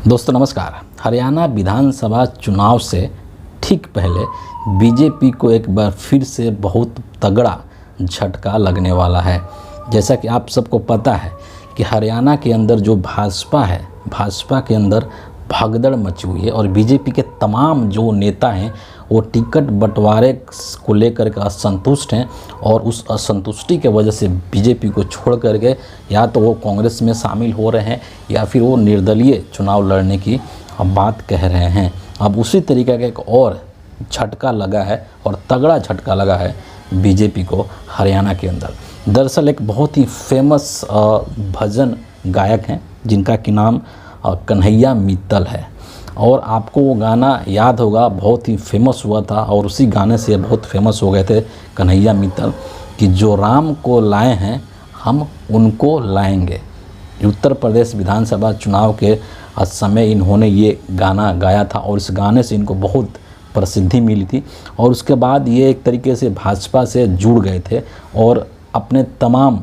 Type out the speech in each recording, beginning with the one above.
दोस्तों नमस्कार। हरियाणा विधानसभा चुनाव से ठीक पहले बीजेपी को एक बार फिर से बहुत तगड़ा झटका लगने वाला है। जैसा कि आप सबको पता है कि हरियाणा के अंदर जो भाजपा है, भाजपा के अंदर भगदड़ मची हुई है और बीजेपी के तमाम जो नेता हैं वो टिकट बंटवारे को लेकर के असंतुष्ट हैं और उस असंतुष्टि के वजह से बीजेपी को छोड़ करके या तो वो कांग्रेस में शामिल हो रहे हैं या फिर वो निर्दलीय चुनाव लड़ने की बात कह रहे हैं। अब उसी तरीके का एक और झटका लगा है और तगड़ा झटका लगा है बीजेपी को हरियाणा के अंदर। दरअसल एक बहुत ही फेमस भजन गायक हैं जिनका कि नाम कन्हैया मित्तल है और आपको वो गाना याद होगा, बहुत ही फेमस हुआ था और उसी गाने से बहुत फेमस हो गए थे कन्हैया मित्तल कि जो राम को लाए हैं हम उनको लाएंगे। उत्तर प्रदेश विधानसभा चुनाव के समय इन्होंने ये गाना गाया था और इस गाने से इनको बहुत प्रसिद्धि मिली थी और उसके बाद ये एक तरीके से भाजपा से जुड़ गए थे और अपने तमाम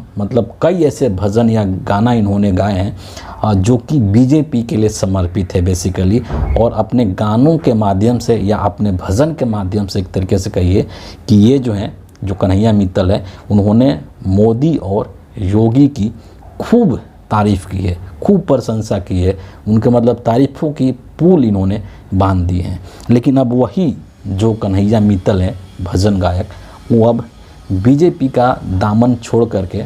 कई ऐसे भजन या गाना इन्होंने गाए हैं जो कि बीजेपी के लिए समर्पित है बेसिकली। और अपने गानों के माध्यम से या अपने भजन के माध्यम से एक तरीके से कहिए कि ये जो हैं जो कन्हैया मित्तल है उन्होंने मोदी और योगी की खूब तारीफ़ की है, खूब प्रशंसा की है, उनके तारीफ़ों की पुल इन्होंने बांध दी हैं। लेकिन अब वही जो कन्हैया मित्तल हैं भजन गायक, वो अब बीजेपी का दामन छोड़ करके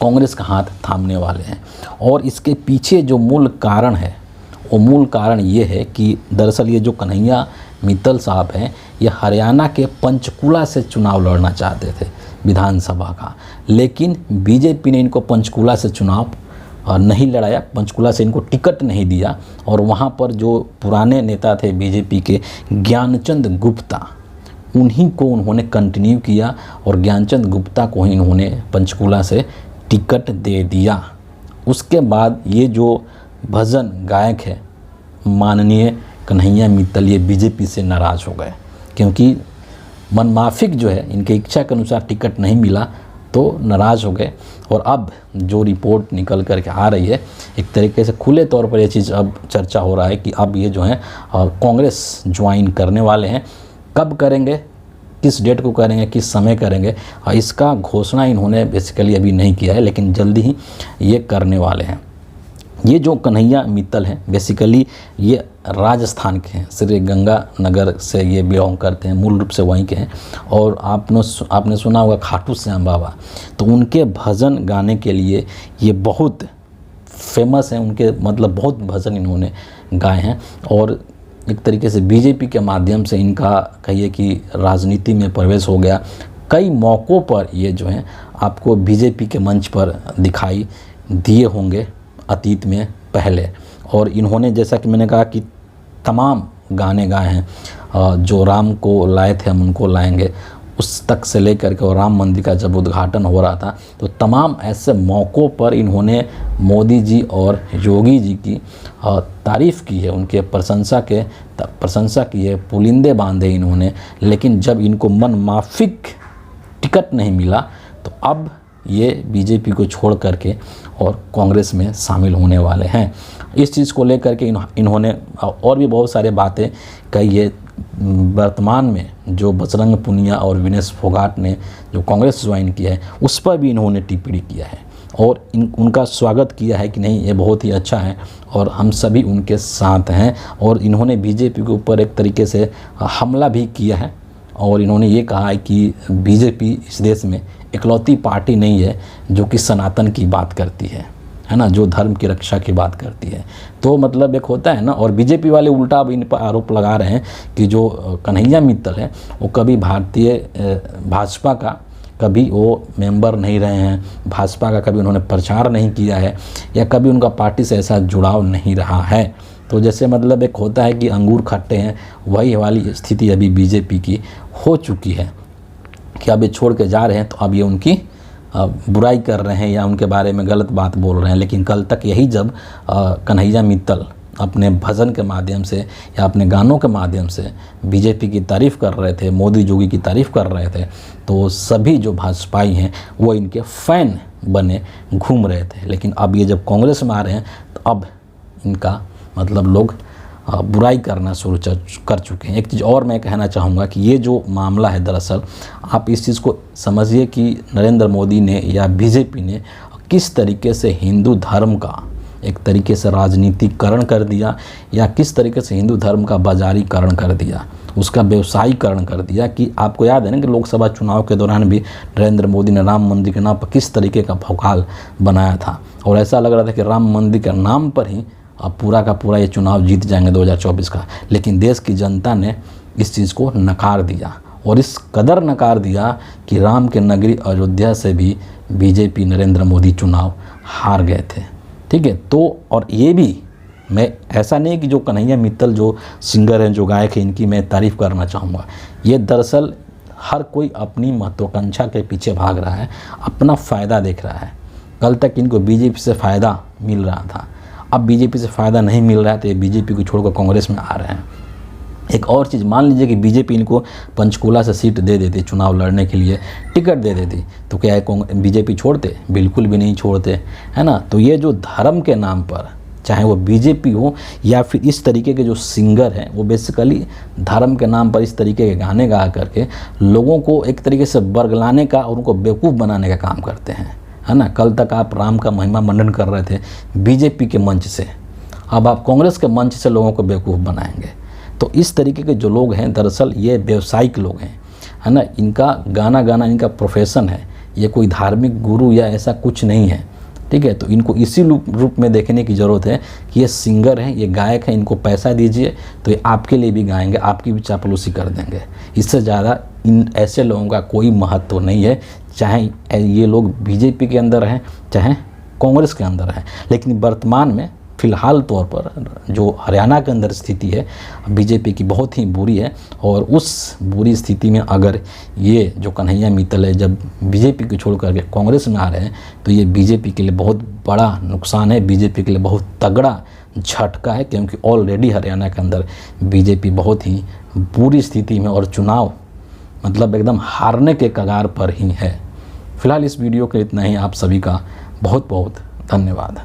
कांग्रेस का हाथ थामने वाले हैं। और इसके पीछे जो मूल कारण है वो मूल कारण ये है कि दरअसल ये जो कन्हैया मित्तल साहब हैं ये हरियाणा के पंचकुला से चुनाव लड़ना चाहते थे विधानसभा का, लेकिन बीजेपी ने इनको पंचकुला से चुनाव नहीं लड़ाया, पंचकुला से इनको टिकट नहीं दिया और वहाँ पर जो पुराने नेता थे बीजेपी के ज्ञानचंद गुप्ता, उन्हीं को उन्होंने कंटिन्यू किया और ज्ञानचंद गुप्ता को ही इन्होंने पंचकुला से टिकट दे दिया। उसके बाद ये जो भजन गायक है माननीय कन्हैया मित्तल ये बीजेपी से नाराज़ हो गए क्योंकि मनमाफिक जो है इनके इच्छा के अनुसार टिकट नहीं मिला तो नाराज़ हो गए। और अब जो रिपोर्ट निकल करके आ रही है एक तरीके से खुले तौर पर ये चीज़ अब चर्चा हो रहा है कि अब ये जो है कांग्रेस ज्वाइन करने वाले हैं। कब करेंगे, किस डेट को करेंगे, किस समय करेंगे, इसका घोषणा इन्होंने बेसिकली अभी नहीं किया है, लेकिन जल्दी ही ये करने वाले हैं। ये जो कन्हैया मित्तल हैं बेसिकली ये राजस्थान के हैं, श्री गंगानगर से ये बिलोंग करते हैं, मूल रूप से वहीं के हैं। और आपने सुना होगा खाटू श्याम बाबा, तो उनके भजन गाने के लिए ये बहुत फेमस हैं, उनके बहुत भजन इन्होंने गाए हैं। और एक तरीके से बीजेपी के माध्यम से इनका कहिए कि राजनीति में प्रवेश हो गया। कई मौक़ों पर ये जो हैं आपको बीजेपी के मंच पर दिखाई दिए होंगे अतीत में पहले। और इन्होंने जैसा कि मैंने कहा कि तमाम गाने गाए हैं, जो राम को लाए थे हम उनको लाएंगे उस तक से लेकर के, और राम मंदिर का जब उद्घाटन हो रहा था तो तमाम ऐसे मौक़ों पर इन्होंने मोदी जी और योगी जी की तारीफ़ की है, उनके प्रशंसा की है, पुलिंदे बांधे इन्होंने। लेकिन जब इनको मन माफिक टिकट नहीं मिला तो अब ये बीजेपी को छोड़ करके और कांग्रेस में शामिल होने वाले हैं। इस चीज़ को लेकर के इन्होंने और भी बहुत सारे बातें कही है। वर्तमान में जो बजरंग पुनिया और विनेश फोगाट ने जो कांग्रेस ज्वाइन किया है उस पर भी इन्होंने टिप्पणी किया है और उनका स्वागत किया है कि नहीं ये बहुत ही अच्छा है और हम सभी उनके साथ हैं। और इन्होंने बीजेपी के ऊपर एक तरीके से हमला भी किया है और इन्होंने ये कहा है कि बीजेपी इस देश में इकलौती पार्टी नहीं है जो कि सनातन की बात करती है ना, जो धर्म की रक्षा की बात करती है। तो एक होता है ना, और बीजेपी वाले उल्टा अब इन पर आरोप लगा रहे हैं कि जो कन्हैया मित्तल है वो कभी भारतीय भाजपा का कभी वो मेंबर नहीं रहे हैं, भाजपा का कभी उन्होंने प्रचार नहीं किया है या कभी उनका पार्टी से ऐसा जुड़ाव नहीं रहा है। तो जैसे एक होता है कि अंगूर खट्टे हैं, वही वाली स्थिति अभी बीजेपी की हो चुकी है कि अब ये छोड़ के जा रहे हैं तो अब ये उनकी बुराई कर रहे हैं या उनके बारे में गलत बात बोल रहे हैं। लेकिन कल तक यही जब कन्हैया मित्तल अपने भजन के माध्यम से या अपने गानों के माध्यम से बीजेपी की तारीफ़ कर रहे थे, मोदी योगी की तारीफ़ कर रहे थे, तो सभी जो भाजपाई हैं वो इनके फ़ैन बने घूम रहे थे। लेकिन अब ये जब कांग्रेस में आ रहे हैं तो अब इनका मतलब लोग बुराई करना शुरू कर चुके हैं। एक चीज़ और मैं कहना चाहूँगा कि ये जो मामला है, दरअसल आप इस चीज़ को समझिए कि नरेंद्र मोदी ने या बीजेपी ने किस तरीके से हिंदू धर्म का एक तरीके से राजनीतिकरण कर दिया, या किस तरीके से हिंदू धर्म का बाजारीकरण कर दिया, उसका व्यवसायीकरण कर दिया। कि आपको याद है ना कि लोकसभा चुनाव के दौरान भी नरेंद्र मोदी ने राम मंदिर के नाम पर किस तरीके का भौकाल बनाया था, और ऐसा लग रहा था कि राम मंदिर के नाम पर ही अब पूरा का पूरा ये चुनाव जीत जाएंगे 2024 का। लेकिन देश की जनता ने इस चीज़ को नकार दिया, और इस कदर नकार दिया कि राम के नगरी अयोध्या से भी बीजेपी नरेंद्र मोदी चुनाव हार गए थे। ठीक है, तो और ये भी मैं ऐसा नहीं कि जो कन्हैया मित्तल जो सिंगर हैं, जो गायक हैं, इनकी मैं तारीफ़ करना चाहूँगा। ये दरअसल हर कोई अपनी महत्वाकांक्षा के पीछे भाग रहा है, अपना फ़ायदा देख रहा है। कल तक इनको बीजेपी से फ़ायदा मिल रहा था, अब बीजेपी से फ़ायदा नहीं मिल रहा है तो ये बीजेपी को छोड़कर कांग्रेस में आ रहे हैं। एक और चीज़, मान लीजिए कि बीजेपी इनको पंचकूला से सीट दे देती, चुनाव लड़ने के लिए टिकट दे देती, तो क्या बीजेपी छोड़ते? बिल्कुल भी नहीं छोड़ते, है ना। तो ये जो धर्म के नाम पर, चाहे वो बीजेपी हो या फिर इस तरीके के जो सिंगर हैं, वो बेसिकली धर्म के नाम पर इस तरीके के गाने गा करके लोगों को एक तरीके से बरगलाने का और उनको बेवकूफ़ बनाने का काम करते हैं, है ना। कल तक आप राम का महिमा मंडन कर रहे थे बीजेपी के मंच से, अब आप कांग्रेस के मंच से लोगों को बेवकूफ़ बनाएंगे। तो इस तरीके के जो लोग हैं, दरअसल ये व्यवसायिक लोग हैं, है ना। इनका गाना गाना इनका प्रोफेशन है, ये कोई धार्मिक गुरु या ऐसा कुछ नहीं है। ठीक है, तो इनको इसी रूप में देखने की ज़रूरत है कि ये सिंगर हैं, ये गायक हैं, इनको पैसा दीजिए तो ये आपके लिए भी गाएंगे, आपकी भी चापलूसी कर देंगे। इससे ज़्यादा इन ऐसे लोगों का कोई महत्व नहीं है, चाहे ये लोग बीजेपी के अंदर हैं चाहे कांग्रेस के अंदर हैं। लेकिन वर्तमान में फ़िलहाल तौर पर जो हरियाणा के अंदर स्थिति है बीजेपी की बहुत ही बुरी है, और उस बुरी स्थिति में अगर ये जो कन्हैया मित्तल है जब बीजेपी को छोड़ करके कांग्रेस में आ रहे हैं तो ये बीजेपी के लिए बहुत बड़ा नुकसान है, बीजेपी के लिए बहुत तगड़ा झटका है, क्योंकि ऑलरेडी हरियाणा के अंदर बीजेपी बहुत ही बुरी स्थिति में और चुनाव मतलब एकदम हारने के कगार पर ही है। फिलहाल इस वीडियो के इतना ही। आप सभी का बहुत बहुत धन्यवाद।